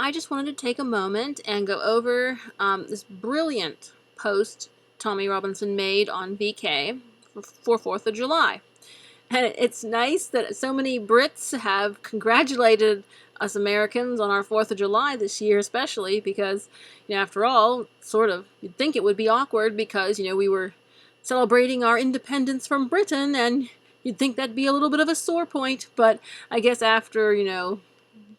I just wanted to take a moment and go over this brilliant post Tommy Robinson made on VK for 4th of July. And it's nice that so many Brits have congratulated us Americans on our 4th of July this year, especially because, after all, sort of, you'd think it would be awkward because, we were celebrating our independence from Britain, and you'd think that'd be a little bit of a sore point. But I guess after,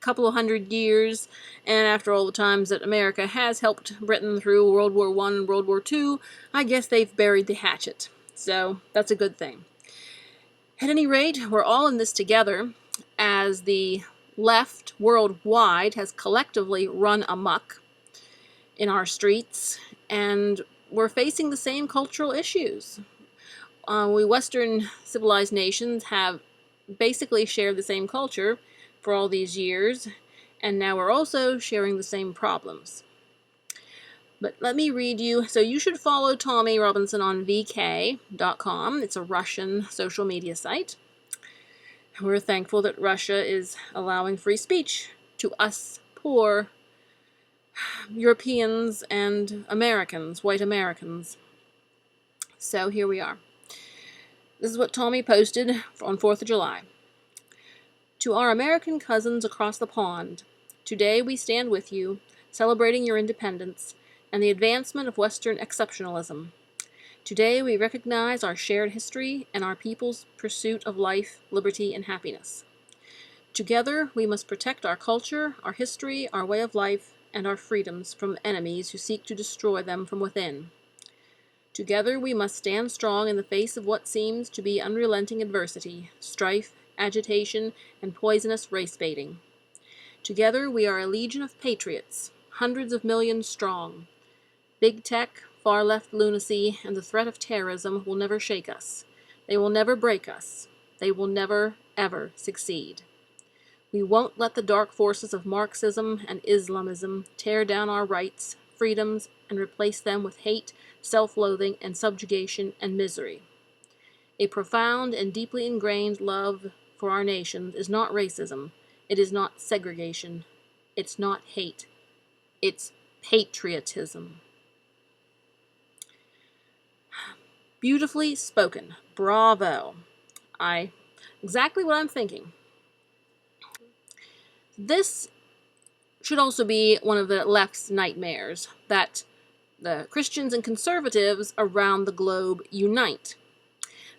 couple of 100 years, and after all the times that America has helped Britain through World War I and World War II, I guess they've buried the hatchet. So that's a good thing. At any rate, we're all in this together, as the left worldwide has collectively run amok in our streets, and we're facing the same cultural issues. We Western civilized nations have basically shared the same culture for all these years, and now we're also sharing the same problems. But let me read you. So you should follow Tommy Robinson on vk.com. It's a Russian social media site. We're thankful that Russia is allowing free speech to us poor Europeans and Americans, white Americans. So here we are. This is what Tommy posted on 4th of July. To our American cousins across the pond, today we stand with you, celebrating your independence and the advancement of Western exceptionalism. Today we recognize our shared history and our people's pursuit of life, liberty, and happiness. Together we must protect our culture, our history, our way of life, and our freedoms from enemies who seek to destroy them from within. Together we must stand strong in the face of what seems to be unrelenting adversity, strife, agitation, and poisonous race-baiting. Together we are a legion of patriots, hundreds of millions strong. Big tech, far-left lunacy, and the threat of terrorism will never shake us. They will never break us. They will never, ever succeed. We won't let the dark forces of Marxism and Islamism tear down our rights, freedoms, and replace them with hate, self-loathing, and subjugation and misery. A profound and deeply ingrained love for our nation is not racism. It is not segregation. It's not hate. It's patriotism. Beautifully spoken. Bravo. Exactly what I'm thinking. This should also be one of the left's nightmares, that the Christians and conservatives around the globe unite.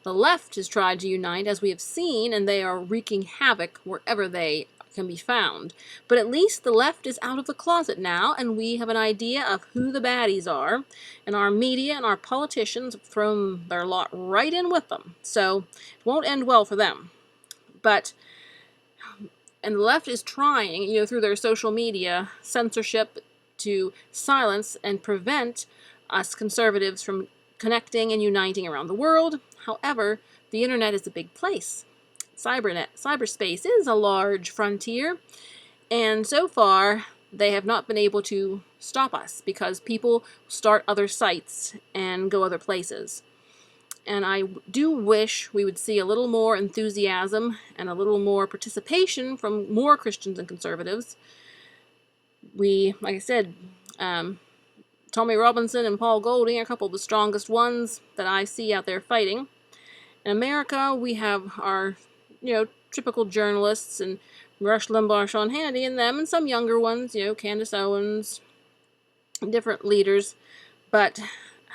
The left has tried to unite, as we have seen, and they are wreaking havoc wherever they can be found. But at least the left is out of the closet now, and we have an idea of who the baddies are, and our media and our politicians have thrown their lot right in with them. So it won't end well for them. And the left is trying, through their social media censorship, to silence and prevent us conservatives from connecting and uniting around the world. However, the internet is a big place. Cyberspace is a large frontier, and so far they have not been able to stop us because people start other sites and go other places. And I do wish we would see a little more enthusiasm and a little more participation from more Christians and conservatives. Like I said, Tommy Robinson and Paul Golding are a couple of the strongest ones that I see out there fighting. In America, we have our, typical journalists and Rush Limbaugh, Sean Hannity, and them, and some younger ones, Candace Owens, different leaders. But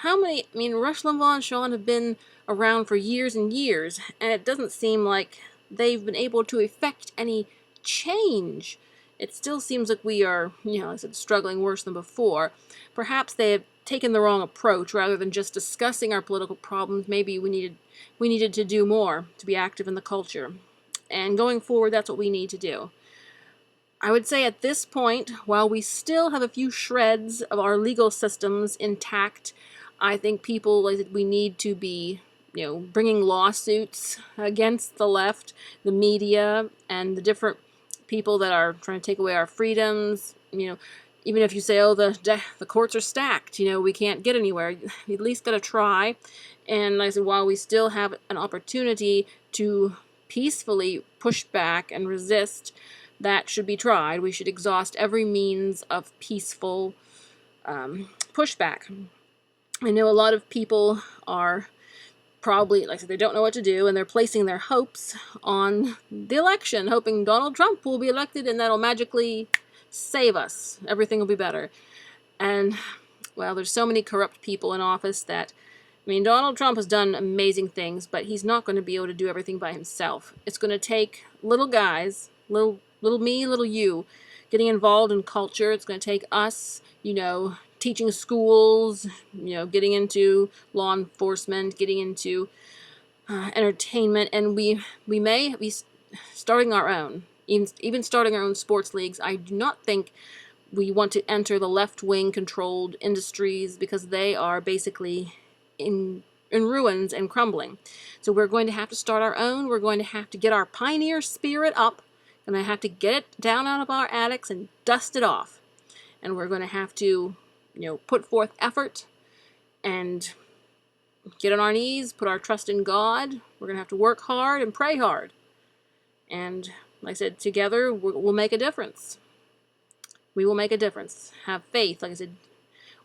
Rush Limbaugh and Sean have been around for years and years, and it doesn't seem like they've been able to effect any change. It still seems like we are, like I said, struggling worse than before. Perhaps they have taken the wrong approach. Rather than just discussing our political problems, maybe we needed to do more to be active in the culture. And going forward, that's what we need to do. I would say at this point, while we still have a few shreds of our legal systems intact, I think we need to be, bringing lawsuits against the left, the media, and the different people that are trying to take away our freedoms. Even if you say, the courts are stacked, we can't get anywhere, you at least got to try. And like I said, while we still have an opportunity to peacefully push back and resist, that should be tried. We should exhaust every means of peaceful pushback. I know a lot of people are probably, like I said, they don't know what to do, and they're placing their hopes on the election, hoping Donald Trump will be elected and that'll magically save us. Everything will be better. And, well, there's so many corrupt people in office that, I mean, Donald Trump has done amazing things, but he's not going to be able to do everything by himself. It's going to take little guys, little me, little you, getting involved in culture. It's going to take us, teaching schools, getting into law enforcement, getting into entertainment, and we may be starting our own, even starting our own sports leagues. I do not think we want to enter the left-wing controlled industries because they are basically in ruins and crumbling. So we're going to have to start our own. We're going to have to get our pioneer spirit up, and I have to get it down out of our attics and dust it off. And we're going to have to, put forth effort and get on our knees, put our trust in God. We're going to have to work hard and pray hard. And like I said, together we'll make a difference. We will make a difference. Have faith. Like I said,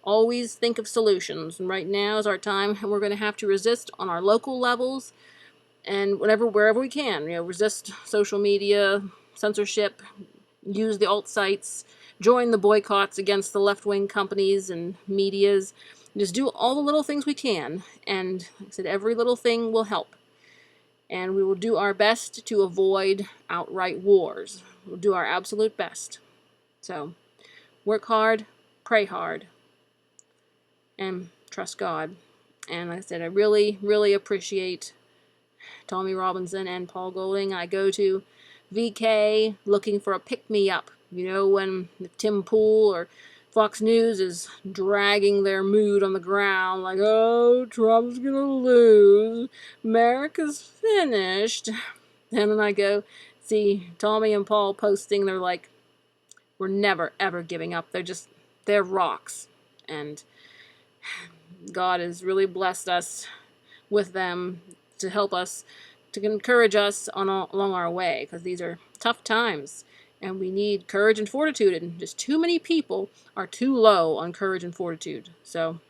always think of solutions. And right now is our time, and we're going to have to resist on our local levels and wherever we can. Resist social media, censorship, use the alt sites, join the boycotts against the left-wing companies and medias. Just do all the little things we can. And like I said, every little thing will help. And we will do our best to avoid outright wars. We'll do our absolute best. So, work hard, pray hard, and trust God. And like I said, I really, really appreciate Tommy Robinson and Paul Golding. I go to VK looking for a pick-me-up. When Tim Pool or Fox News is dragging their mood on the ground, like, oh, Trump's gonna lose, America's finished. And then I go see Tommy and Paul posting, they're like, we're never, ever giving up. They're rocks. And God has really blessed us with them to help us, to encourage us along our way, because these are tough times. And we need courage and fortitude, and just too many people are too low on courage and fortitude. So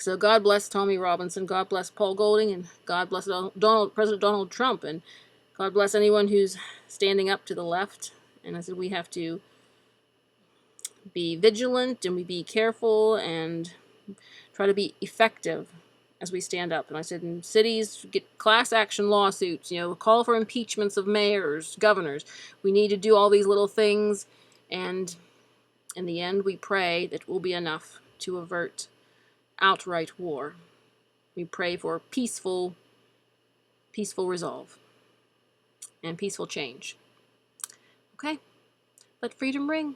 God bless Tommy Robinson, God bless Paul Golding, and God bless President Donald Trump, and God bless anyone who's standing up to the left. And I said we have to be vigilant, and we be careful, and try to be effective as we stand up. And I said in cities, get class action lawsuits, call for impeachments of mayors, governors. We need to do all these little things, and in the end, we pray that it will be enough to avert outright war. We pray for peaceful resolve and peaceful change. Okay, let freedom ring.